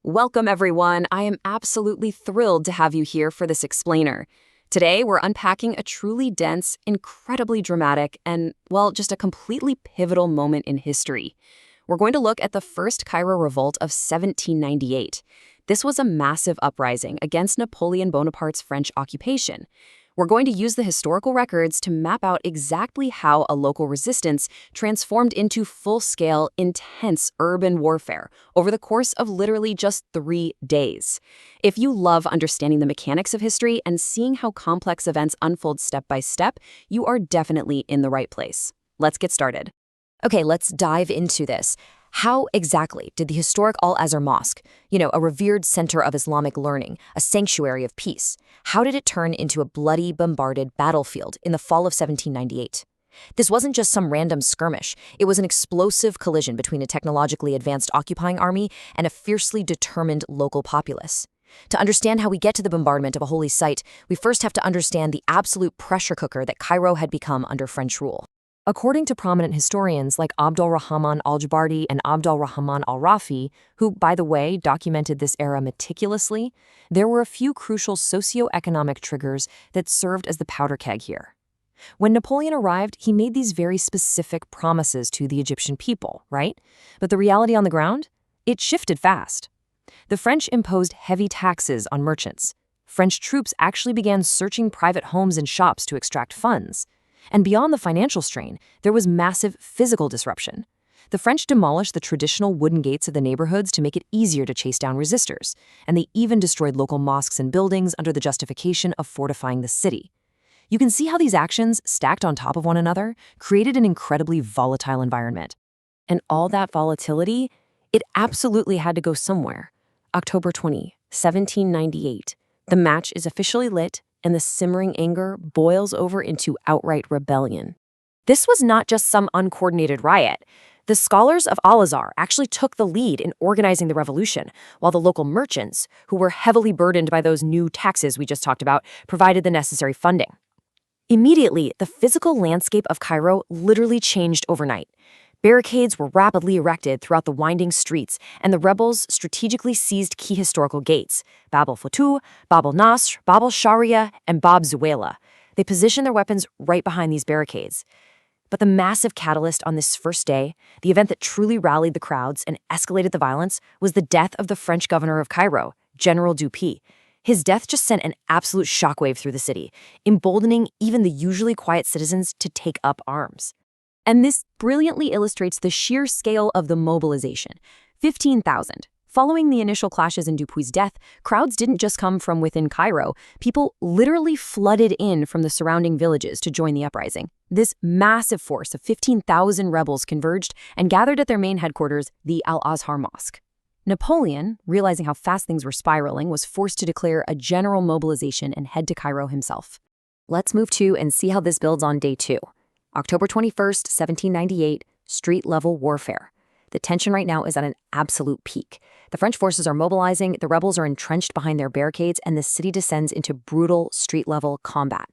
Welcome, everyone. I am absolutely thrilled to have you here for this explainer. Today, we're unpacking a truly dense, incredibly dramatic, and, well, just a completely pivotal moment in history. We're going to look at the First Cairo Revolt of 1798. This was a massive uprising against Napoleon Bonaparte's French occupation. We're going to use the historical records to map out exactly how a local resistance transformed into full-scale, intense urban warfare over the course of literally just 3 days. If you love understanding the mechanics of history and seeing how complex events unfold step by step, you are definitely in the right place. Let's get started. Okay, let's dive into this. How exactly did the historic Al-Azhar Mosque, a revered center of Islamic learning, a sanctuary of peace, how did it turn into a bloody, bombarded battlefield in the fall of 1798? This wasn't just some random skirmish. It was an explosive collision between a technologically advanced occupying army and a fiercely determined local populace. To understand how we get to the bombardment of a holy site, we first have to understand the absolute pressure cooker that Cairo had become under French rule. According to prominent historians like Abdul Rahman al-Jabardi and Abdul Rahman al-Rafi, who, by the way, documented this era meticulously, there were a few crucial socio-economic triggers that served as the powder keg here. When Napoleon arrived, he made these very specific promises to the Egyptian people, right? But the reality on the ground? It shifted fast. The French imposed heavy taxes on merchants. French troops actually began searching private homes and shops to extract funds. And beyond the financial strain, there was massive physical disruption. The French demolished the traditional wooden gates of the neighborhoods to make it easier to chase down resistors, and they even destroyed local mosques and buildings under the justification of fortifying the city. You can see how these actions, stacked on top of one another, created an incredibly volatile environment. And all that volatility, it absolutely had to go somewhere. October 20, 1798. The match is officially lit, and the simmering anger boils over into outright rebellion. This was not just some uncoordinated riot. The scholars of Al-Azhar actually took the lead in organizing the revolution, while the local merchants, who were heavily burdened by those new taxes we just talked about, provided the necessary funding. Immediately, the physical landscape of Cairo literally changed overnight. Barricades were rapidly erected throughout the winding streets, and the rebels strategically seized key historical gates: Bab el-Futuh, Bab el-Nasr, Bab el-Sharia, and Bab Zuwaylah. They positioned their weapons right behind these barricades. But the massive catalyst on this first day, the event that truly rallied the crowds and escalated the violence, was the death of the French governor of Cairo, General Dupuy. His death just sent an absolute shockwave through the city, emboldening even the usually quiet citizens to take up arms. And this brilliantly illustrates the sheer scale of the mobilization. 15,000. Following the initial clashes in Dupuy's death, crowds didn't just come from within Cairo. People literally flooded in from the surrounding villages to join the uprising. This massive force of 15,000 rebels converged and gathered at their main headquarters, the Al-Azhar Mosque. Napoleon, realizing how fast things were spiraling, was forced to declare a general mobilization and head to Cairo himself. Let's move to and see how this builds on day 2. October 21st, 1798, street-level warfare. The tension right now is at an absolute peak. The French forces are mobilizing, the rebels are entrenched behind their barricades, and the city descends into brutal street-level combat.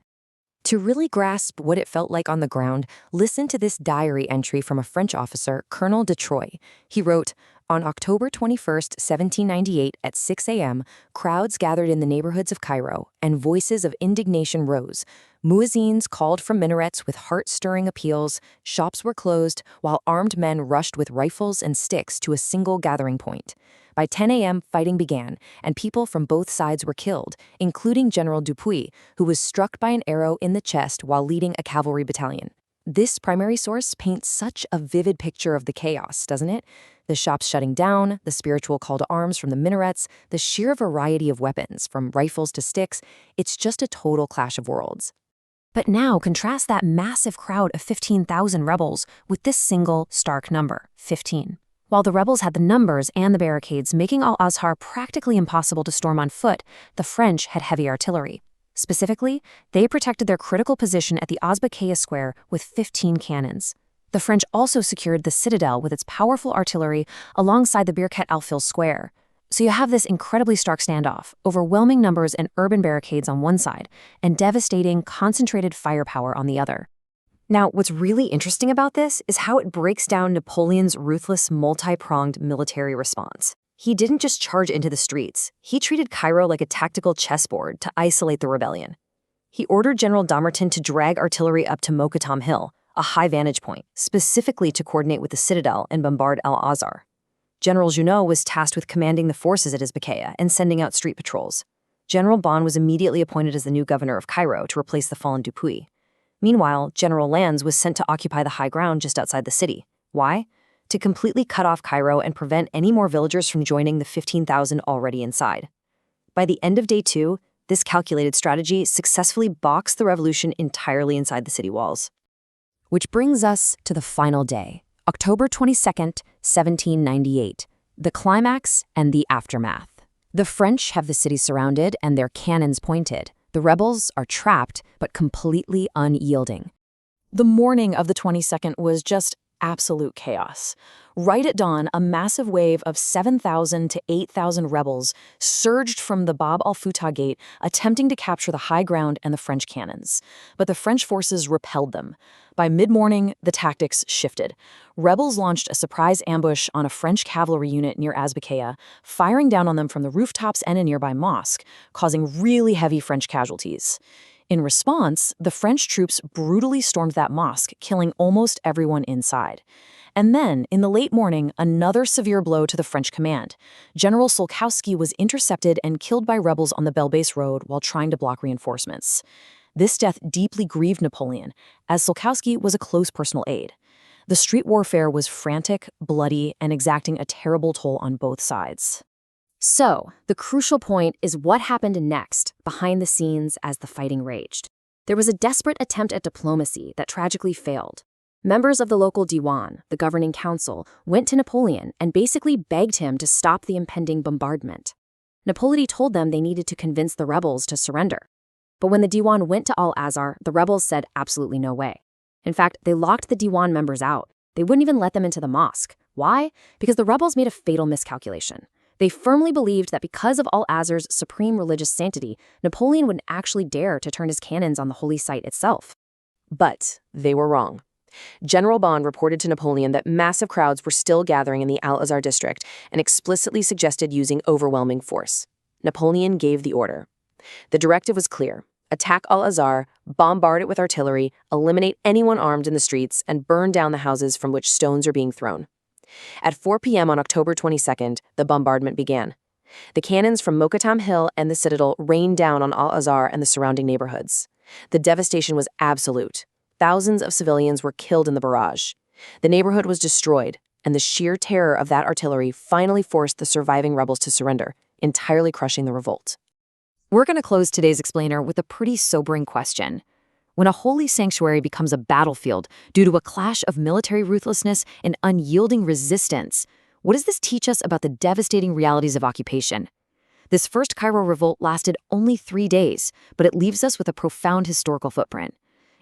To really grasp what it felt like on the ground, listen to this diary entry from a French officer, Colonel de Troyes. He wrote, "On October 21st, 1798, at 6 a.m., crowds gathered in the neighborhoods of Cairo, and voices of indignation rose. Muezzins called from minarets with heart-stirring appeals, shops were closed, while armed men rushed with rifles and sticks to a single gathering point. By 10 a.m., fighting began, and people from both sides were killed, including General Dupuy, who was struck by an arrow in the chest while leading a cavalry battalion." This primary source paints such a vivid picture of the chaos, doesn't it? The shops shutting down, the spiritual call to arms from the minarets, the sheer variety of weapons, from rifles to sticks. It's just a total clash of worlds. But now contrast that massive crowd of 15,000 rebels with this single stark number, 15. While the rebels had the numbers and the barricades, making Al-Azhar practically impossible to storm on foot, the French had heavy artillery. Specifically, they protected their critical position at the Azbakaya Square with 15 cannons. The French also secured the citadel with its powerful artillery alongside the Birket al-Fil Square. So you have this incredibly stark standoff, overwhelming numbers and urban barricades on one side, and devastating, concentrated firepower on the other. Now, what's really interesting about this is how it breaks down Napoleon's ruthless, multi-pronged military response. He didn't just charge into the streets. He treated Cairo like a tactical chessboard to isolate the rebellion. He ordered General Damerton to drag artillery up to Mokatam Hill, a high vantage point, specifically to coordinate with the citadel and bombard Azhar. General Junot was tasked with commanding the forces at Azhar and sending out street patrols. General Bon was immediately appointed as the new governor of Cairo to replace the fallen Dupuy. Meanwhile, General Lannes was sent to occupy the high ground just outside the city. Why? To completely cut off Cairo and prevent any more villagers from joining the 15,000 already inside. By the end of day 2, this calculated strategy successfully boxed the revolution entirely inside the city walls. Which brings us to the final day, October 22nd, 1798, the climax and the aftermath. The French have the city surrounded and their cannons pointed. The rebels are trapped, but completely unyielding. The morning of the 22nd was just absolute chaos. Right at dawn, a massive wave of 7,000 to 8,000 rebels surged from the Bab al-Futtah gate, attempting to capture the high ground and the French cannons. But the French forces repelled them. By mid-morning, the tactics shifted. Rebels launched a surprise ambush on a French cavalry unit near Azbekaya, firing down on them from the rooftops and a nearby mosque, causing really heavy French casualties. In response, the French troops brutally stormed that mosque, killing almost everyone inside. And then, in the late morning, another severe blow to the French command. General Solkowski was intercepted and killed by rebels on the Belbase Road while trying to block reinforcements. This death deeply grieved Napoleon, as Solkowski was a close personal aide. The street warfare was frantic, bloody, and exacting a terrible toll on both sides. So, the crucial point is what happened next, behind the scenes as the fighting raged. There was a desperate attempt at diplomacy that tragically failed. Members of the local Diwan, the governing council, went to Napoleon and basically begged him to stop the impending bombardment. Napoleon told them they needed to convince the rebels to surrender. But when the Diwan went to Al-Azhar, the rebels said absolutely no way. In fact, they locked the Diwan members out. They wouldn't even let them into the mosque. Why? Because the rebels made a fatal miscalculation. They firmly believed that because of Al-Azhar's supreme religious sanctity, Napoleon wouldn't actually dare to turn his cannons on the holy site itself. But they were wrong. General Bon reported to Napoleon that massive crowds were still gathering in the Al-Azhar district and explicitly suggested using overwhelming force. Napoleon gave the order. The directive was clear. Attack Al-Azhar, bombard it with artillery, eliminate anyone armed in the streets, and burn down the houses from which stones are being thrown. At 4 p.m. on October 22nd, the bombardment began. The cannons from Mokatam Hill and the citadel rained down on Al-Azhar and the surrounding neighborhoods. The devastation was absolute. Thousands of civilians were killed in the barrage. The neighborhood was destroyed, and the sheer terror of that artillery finally forced the surviving rebels to surrender, entirely crushing the revolt. We're going to close today's explainer with a pretty sobering question. When a holy sanctuary becomes a battlefield due to a clash of military ruthlessness and unyielding resistance, what does this teach us about the devastating realities of occupation? This first Cairo revolt lasted only 3 days, but it leaves us with a profound historical footprint.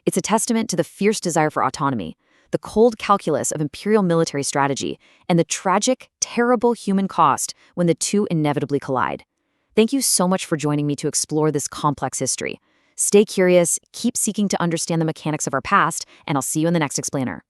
It's a testament to the fierce desire for autonomy, the cold calculus of imperial military strategy, and the tragic, terrible human cost when the two inevitably collide. Thank you so much for joining me to explore this complex history. Stay curious, keep seeking to understand the mechanics of our past, and I'll see you in the next explainer.